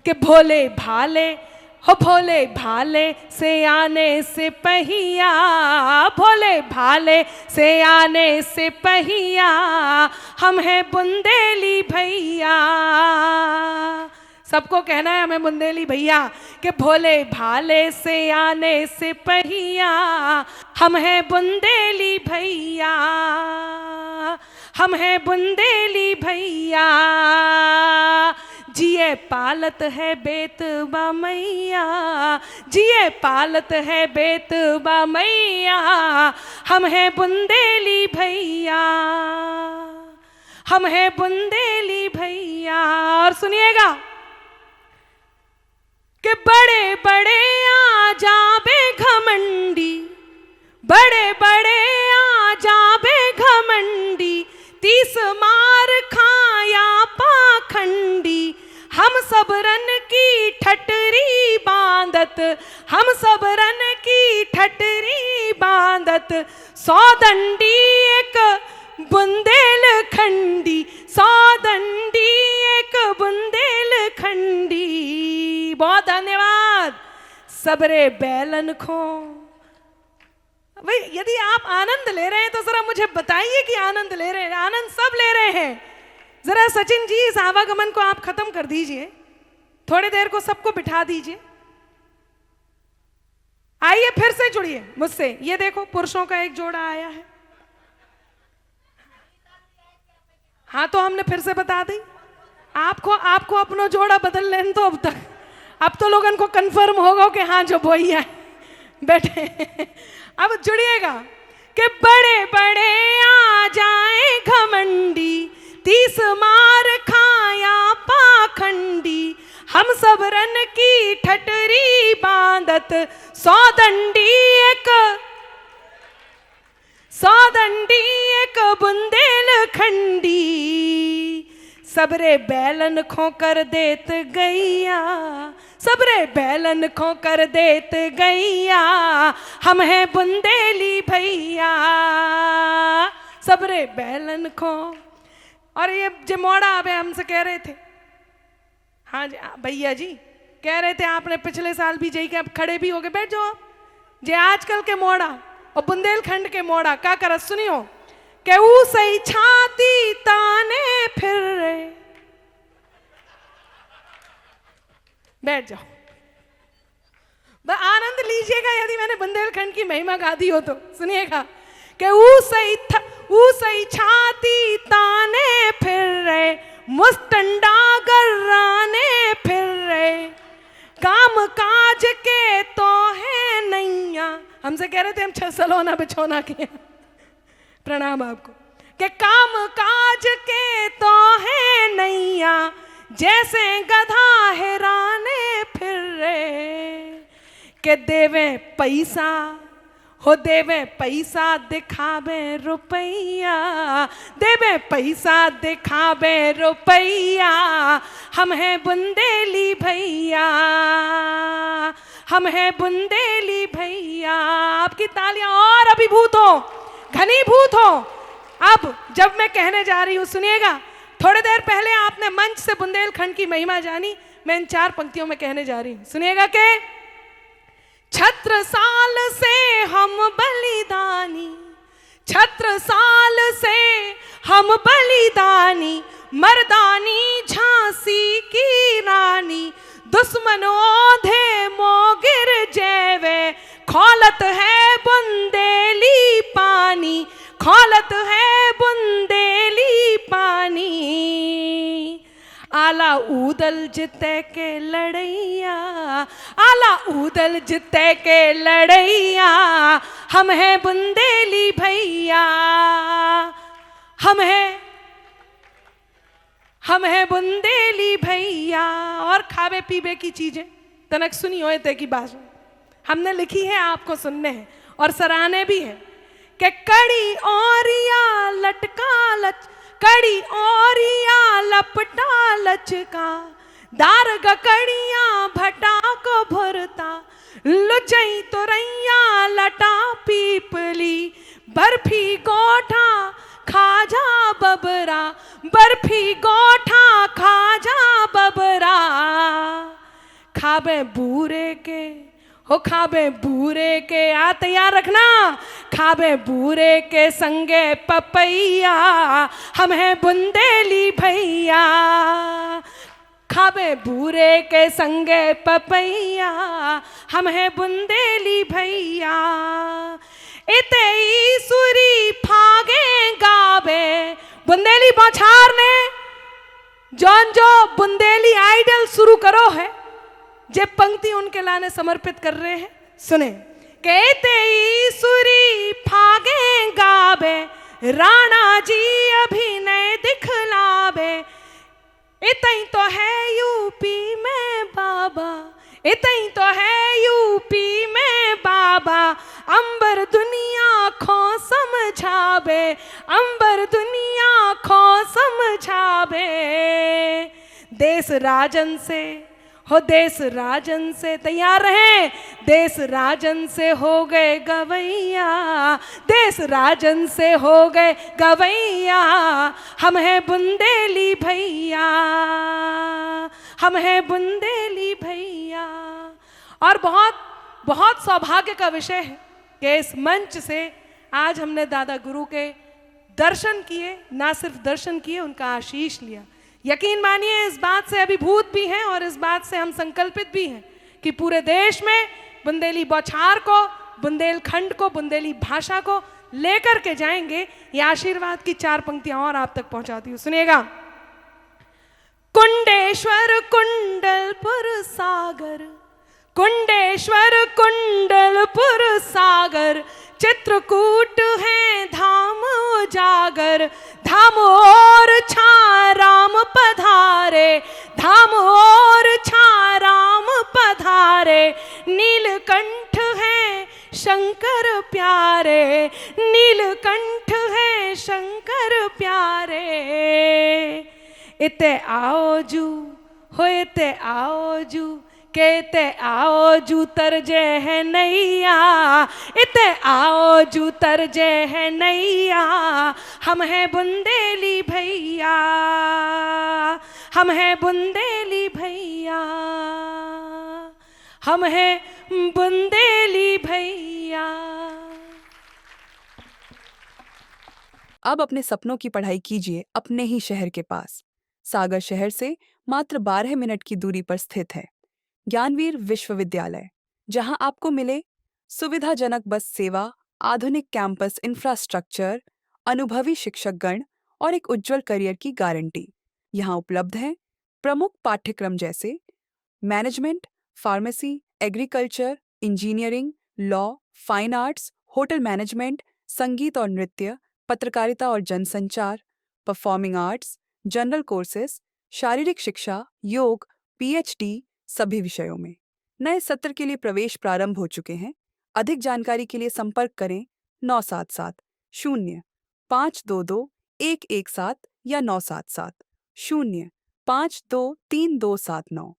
कि भोले भाले हो भोले भाले से आने से पहिया, भोले भाले से आने से पहिया, हम हैं बुंदेली भैया। सबको कहना है हमें बुंदेली भैया कि भोले भाले से आने से पहिया, हम हैं बुंदेली भैया, हम हैं बुंदेली भैया। जिए पालत है बेतबा मैया, जिए पालत है बेतबा मैया, हम हैं बुंदेली भैया, हम हैं बुंदेली भैया। और सुनिएगा कि बड़े बड़े आ जाबे घमंडी, बड़े बड़े आ जाबे घमंडी, 30 मार खाया पाखंडी, हम सब रन की ठटरी बांधत, हम सब रन की ठटरी बांधत, 100 दंडी एक बुंदेल खंडी, 100 दंडी एक बुंदेल खंडी। बहुत धन्यवाद। सबरे बैलन खो। भाई यदि आप आनंद ले रहे हैं तो जरा मुझे बताइए कि आनंद ले रहे हैं। आनंद सब ले रहे हैं। जरा सचिन जी इस आवागमन को आप खत्म कर दीजिए, थोड़ी देर को सबको बिठा दीजिए। आइए फिर से जुड़िए मुझसे। ये देखो पुरुषों का एक जोड़ा आया है। हाँ तो हमने फिर से बता दी। आपको अपना जोड़ा बदल लेने तो अब तक, अब तो लोगों को कंफर्म होगा कि हाँ जो वही है बैठे। अब जुड़िएगा कि बड़े बड़े आ जाए घमंडी, 30 मार खाया पाखंडी, हम सब रन की ठटरी बांधत, 100 दंडी एक, 100 दंडी एक बुंदेल खंडी, सबरे बैलन खो कर देत गैया, सबरे बैलन खो कर देत गैया, हम हैं बुंदेली भैया, सबरे बैलन खो। और ये जमोड़ा अबे हमसे कह रहे थे, हाँ जी भैया जी कह रहे थे आपने पिछले साल भी जई के, अब खड़े भी हो गए, बैठ जाओ। जे आजकल के मोड़ा और बुंदेलखंड के मोड़ा का कर सुनियो के ऊ सही छाती ताने फिर रहे, बैठ जाओ। आनंद लीजिएगा यदि मैंने बुंदेलखंड की महिमा गा दी हो तो। सुनिएगा कि ऊ सही छाती ताने फिर रहे, मुस्तंडा गर्राने फिर रहे, काम काज के तो है नैया। हमसे कह रहे थे हम 6 सलोना बिछोना के प्रणाम आपको, कि काम काज के तो है नैया, जैसे गधा हेराने फिर रहे, के देवे पैसा हो देवे पैसा दिखावे रुपैया, देवे पैसा दिखावे रुपैया, हम हैं बुंदेली भैया, हम हैं बुंदेली भैया। आपकी तालियां और अभिभूत हो, घनीभूत हो। अब जब मैं कहने जा रही हूं सुनिएगा, थोड़ी देर पहले आपने मंच से बुंदेलखंड की महिमा जानी, मैं इन 4 पंक्तियों में कहने जा रही हूं। सुनिएगा कि छत्रसाल से हम बलिदानी, छत्रसाल से हम बलिदानी, मर्दानी झांसी की रानी, दुश्मन ओधे मोगिर जैवे, खौलत है बुंदेली पानी, खौलत है बुंदेली पानी, आला ऊदल जिते के लड़ैया, आला ऊदल जिते के लड़ैया, हम हैं बुंदेली भैया, हम हैं बुंदेली भैया। और खावे पीवे की चीजें तनक सुनी होए ते की बात हमने लिखी है, आपको सुनने हैं और सराहने भी है कि कड़ी औरिया लटका लच, कड़ी औरिया लपटा लचका, दार गकड़िया भटा को भरता, लुचई तुरैया लटा पीपली, बर्फी गोठा खाजा बबरा, बर्फी गोठा खाजा बबरा, खाबे बूरे के, हो खाबे बूरे के, आ तैयार रखना, खाबे बूरे के संगे पपैया, हम हैं बुंदेली भैया। खाबे बूरे के संगे पपैया, हम हैं बुंदेली भैया। इतई सुरी फागे गावे, बुंदेली बौछार ने जौन जो बुंदेली आइडल शुरू करो है, जे पंक्ति उनके लाने समर्पित कर रहे हैं। सुने, कहते सुरी फागे गावे, राणा जी अभिनय दिखलावे, इतई तो है यूपी में बाबा, इतई तो है यूपी में बाबा, अंबर दुनिया खो समझावे, अंबर दुनिया खो समझावे। देश राजन से, हो देश राजन से, तैयार रहें, देश राजन से हो गए गवैया, देश राजन से हो गए गवैया, हम हैं बुंदेली भैया, हम हैं बुंदेली भैया। और बहुत बहुत सौभाग्य का विषय है कि इस मंच से आज हमने दादा गुरु के दर्शन किए, ना सिर्फ दर्शन किए, उनका आशीष लिया। यकीन मानिए इस बात से अभिभूत भी हैं और इस बात से हम संकल्पित भी हैं कि पूरे देश में बुंदेली बौछार को, बुंदेलखंड को, बुंदेली भाषा को लेकर के जाएंगे। ये आशीर्वाद की 4 पंक्तियां और आप तक पहुंचाती हूँ, सुनिएगा। कुंडेश्वर कुंडलपुर सागर, कुंडेश्वर कुंडलपुर सागर, चित्रकूट है धाम उजागर, धाम और छा राम पधारे, धाम और छा राम पधारे, नीलकंठ है शंकर प्यारे, नीलकंठ है शंकर प्यारे। इते आओ जू, हो इते आओ जू, कहते आओ जू तरजे है नैया, इते आओ जू तरजे है नैया, हम हैं बुंदेली भैया, हम हैं बुंदेली भैया, हम हैं बुंदेली भैया। अब अपने सपनों की पढ़ाई कीजिए अपने ही शहर के पास। सागर शहर से मात्र 12 मिनट की दूरी पर स्थित है ज्ञानवीर विश्वविद्यालय, जहां आपको मिले सुविधाजनक बस सेवा, आधुनिक कैंपस इंफ्रास्ट्रक्चर, अनुभवी शिक्षकगण और एक उज्जवल करियर की गारंटी। यहां उपलब्ध हैं प्रमुख पाठ्यक्रम जैसे management, pharmacy, agriculture, engineering, law, fine arts, hotel management, संगीत और नृत्य, पत्रकारिता और जनसंचार, परफॉर्मिंग आर्ट्स, जनरल कोर्सेज, शारीरिक शिक्षा, योग, पीएचडी सभी विषयों में। नए सत्र के लिए प्रवेश प्रारंभ हो चुके हैं। अधिक जानकारी के लिए संपर्क करें 977 0 522 117 या 977 0 523 279।